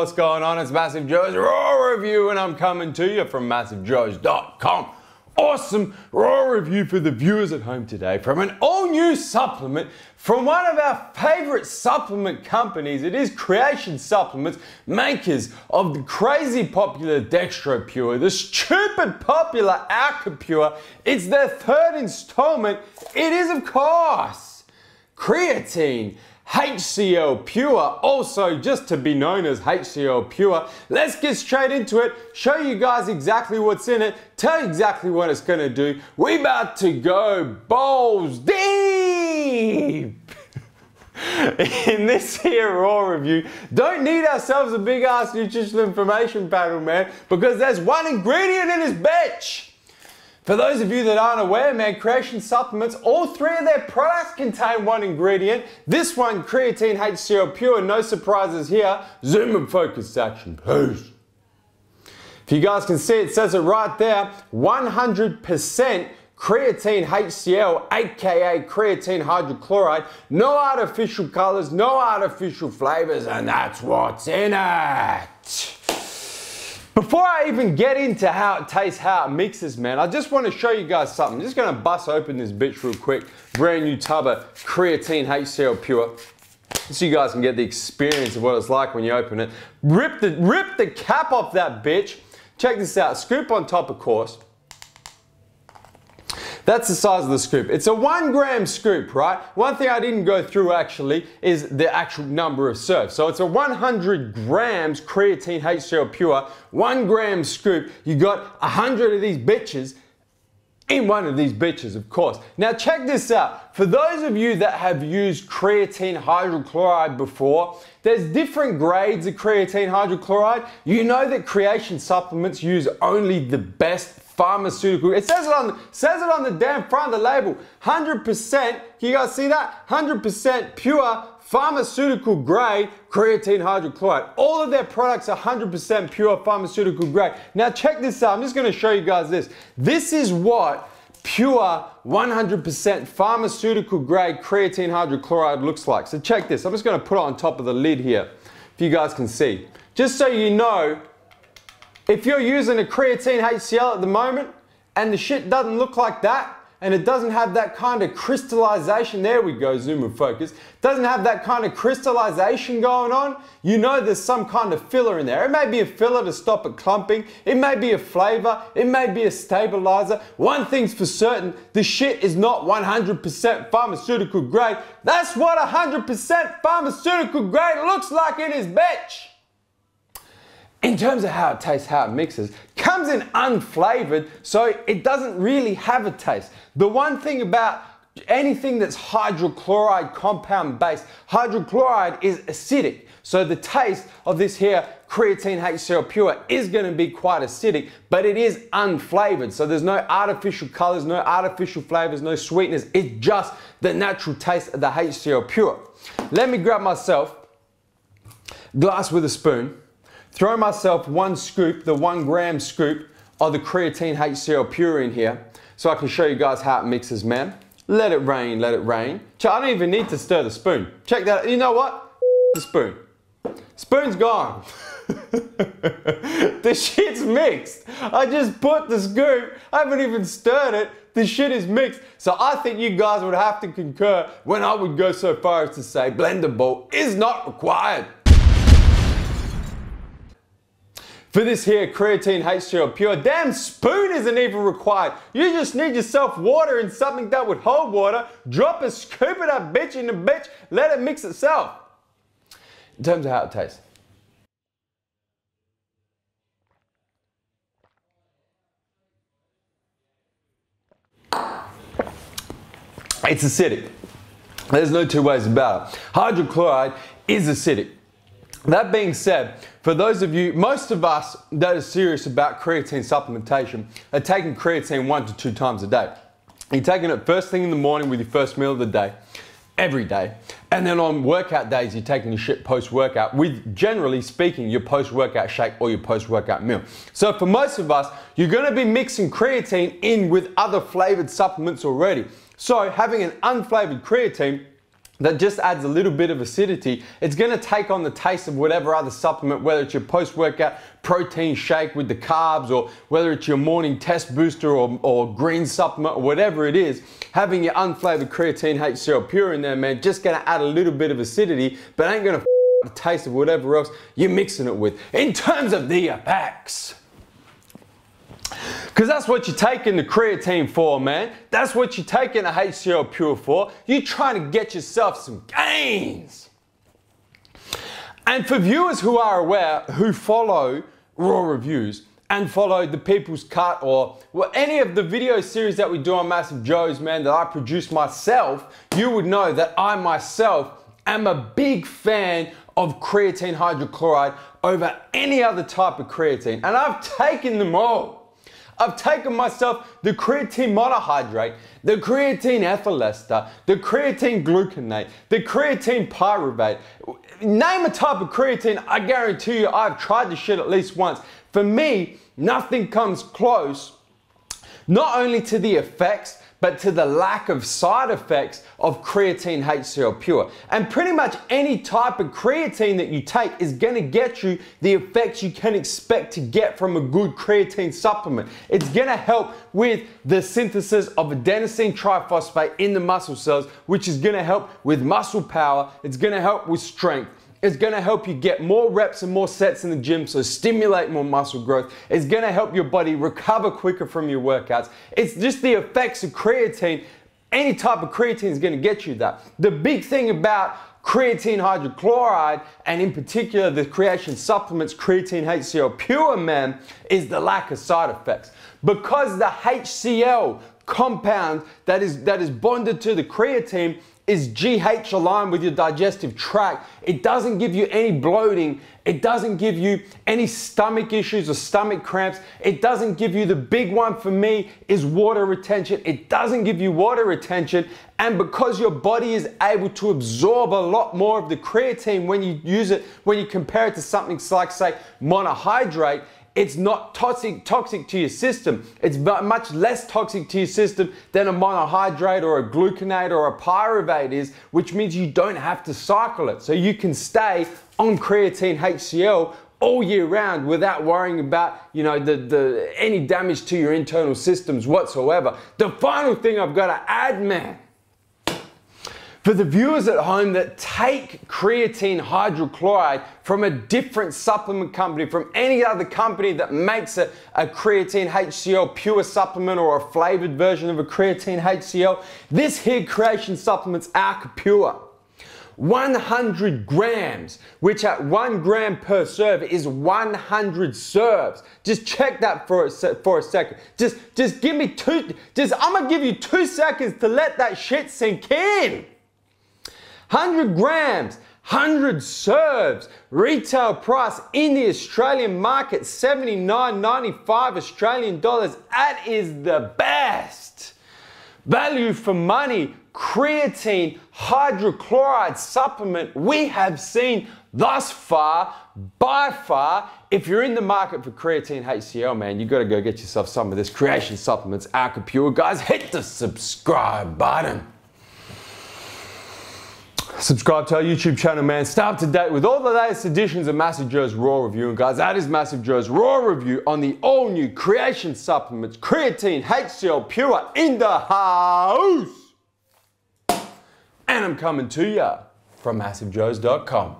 what's going on? It's MassiveJoes RAW review, and I'm coming to you from MassiveJoes.com. Awesome raw review for the viewers at home today from an all-new supplement from one of our favorite supplement companies. It is Creatine Supplements, makers of the crazy popular DextroPure, the stupid popular AlkaPure. It's their third installment. It is, of course, Creatine HCLPure, also just to be known as HCLPure. Let's get straight into it, show you guys exactly what's in it, tell you exactly what it's gonna do. We about to go balls deep in this here raw review. Don't need ourselves a big ass nutritional information panel, man, because there's one ingredient in this bitch. For those of you that aren't aware, man, Creatine Supplements, all three of their products contain one ingredient. This one, Creatine HCLPure, no surprises here. Zoom and focus section, please. If you guys can see, it says it right there, 100% Creatine HCl, aka creatine hydrochloride, no artificial colors, no artificial flavors, and that's what's in it. Before I even get into how it tastes, how it mixes, man, I just want to show you guys something. I'm just going to bust open this bitch real quick. Brand new tub of Creatine HCLPure, so you guys can get the experience of what it's like when you open it. Rip the cap off that bitch. Check this out. Scoop on top, of course. That's the size of the scoop. It's a 1 gram scoop, right? One thing I didn't go through actually is the actual number of serves. So it's a 100 grams Creatine HCLPure, 1 gram scoop. You got 100 of these bitches in one of these bitches, of course. Now check this out. For those of you that have used creatine hydrochloride before, there's different grades of creatine hydrochloride. You know that Creatine Supplements use only the best pharmaceutical. It says it on the damn front of the label. 100%, can you guys see that? 100% pure pharmaceutical grade creatine hydrochloride. All of their products are 100% pure pharmaceutical grade. Now check this out. I'm just going to show you guys this. This is what pure 100% pharmaceutical grade creatine hydrochloride looks like. So check this. I'm just going to put it on top of the lid here, if you guys can see. Just so you know, if you're using a Creatine HCl at the moment and the shit doesn't look like that, and it doesn't have that kind of crystallization, there we go, zoom and focus, doesn't have that kind of crystallization going on, you know there's some kind of filler in there. It may be a filler to stop it clumping, it may be a flavor, it may be a stabilizer. One thing's for certain, the shit is not 100% pharmaceutical grade. That's what 100% pharmaceutical grade looks like in this bitch. In terms of how it tastes, how it mixes, comes in unflavored, so it doesn't really have a taste. The one thing about anything that's hydrochloride compound based, hydrochloride is acidic. So the taste of this here Creatine HCLPure is going to be quite acidic, but it is unflavored. So there's no artificial colors, no artificial flavors, no sweetness. It's just the natural taste of the HCLPure. Let me grab myself a glass with a spoon. Throw myself one scoop, the 1 gram scoop of the Creatine HCLPure in here so I can show you guys how it mixes, man. Let it rain, let it rain. I don't even need to stir the spoon. Check that, you know what? The spoon. Spoon's gone. The shit's mixed. I just put the scoop, I haven't even stirred it. The shit is mixed. So I think you guys would have to concur when I would go so far as to say blender bowl is not required. For this here Creatine HCLPure, damn spoon isn't even required. You just need yourself water and something that would hold water, drop a scoop of that bitch in the bitch, let it mix itself. In terms of how it tastes. It's acidic. There's no two ways about it. Hydrochloride is acidic. That being said, for those of you, most of us that are serious about creatine supplementation are taking creatine 1 to 2 times a day. You're taking it first thing in the morning with your first meal of the day, every day. And then on workout days, you're taking your shit post-workout with, generally speaking, your post-workout shake or your post-workout meal. So for most of us, you're gonna be mixing creatine in with other flavored supplements already. So having an unflavored creatine that just adds a little bit of acidity. It's gonna take on the taste of whatever other supplement, whether it's your post-workout protein shake with the carbs, or whether it's your morning test booster or green supplement, or whatever it is. Having your unflavored creatine HCLPure in there, man, just gonna add a little bit of acidity, but ain't gonna the taste of whatever else you're mixing it with. In terms of the effects, because that's what you're taking the creatine for, man. That's what you're taking the HCLPure for. You're trying to get yourself some gains. And for viewers who are aware, who follow Raw reviews and follow the People's Cut, or any of the video series that we do on MassiveJoes, man, that I produce myself, you would know that I myself am a big fan of creatine hydrochloride over any other type of creatine. And I've taken them all. I've taken myself the creatine monohydrate, the creatine ethyl ester, the creatine gluconate, the creatine pyruvate. Name a type of creatine, I guarantee you I've tried this shit at least once. For me, nothing comes close, not only to the effects, but to the lack of side effects of creatine HCLPure. And pretty much any type of creatine that you take is gonna get you the effects you can expect to get from a good creatine supplement. It's gonna help with the synthesis of adenosine triphosphate in the muscle cells, which is gonna help with muscle power. It's gonna help with strength. It's gonna help you get more reps and more sets in the gym, so stimulate more muscle growth. It's gonna help your body recover quicker from your workouts. It's just the effects of creatine. Any type of creatine is gonna get you that. The big thing about creatine hydrochloride, and in particular the creation supplements creatine HCLPure, man, is the lack of side effects. Because the HCl compound that is bonded to the creatine is GH aligned with your digestive tract. It doesn't give you any bloating. It doesn't give you any stomach issues or stomach cramps. It doesn't give you, the big one for me is water retention. It doesn't give you water retention. And because your body is able to absorb a lot more of the creatine when you use it, when you compare it to something like, say, monohydrate, it's not toxic to your system. It's much less toxic to your system than a monohydrate or a gluconate or a pyruvate is, which means you don't have to cycle it. So you can stay on creatine HCl all year round without worrying about, you know, any damage to your internal systems whatsoever. The final thing I've got to add, man, for the viewers at home that take creatine hydrochloride from a different supplement company, from any other company that makes a creatine HCLPure supplement or a flavored version of a creatine HCl, this here creation supplement's HCLPure. 100 grams, which at 1 gram per serve is 100 serves. Just check that for a second. Just give me I'm gonna give you 2 seconds to let that shit sink in. 100 grams, 100 serves, retail price in the Australian market, $79.95 Australian dollars. That is the best value for money creatine hydrochloride supplement we have seen thus far, by far. If you're in the market for creatine HCl, man, you gotta go get yourself some of this creation supplements, HCLPure. Guys, hit the subscribe button. Subscribe to our YouTube channel, man. Stay up to date with all the latest editions of MassiveJoes RAW Review. And guys, that is MassiveJoes RAW Review on the all-new creation supplements, creatine HCLPure in the house. And I'm coming to ya from MassiveJoes.com.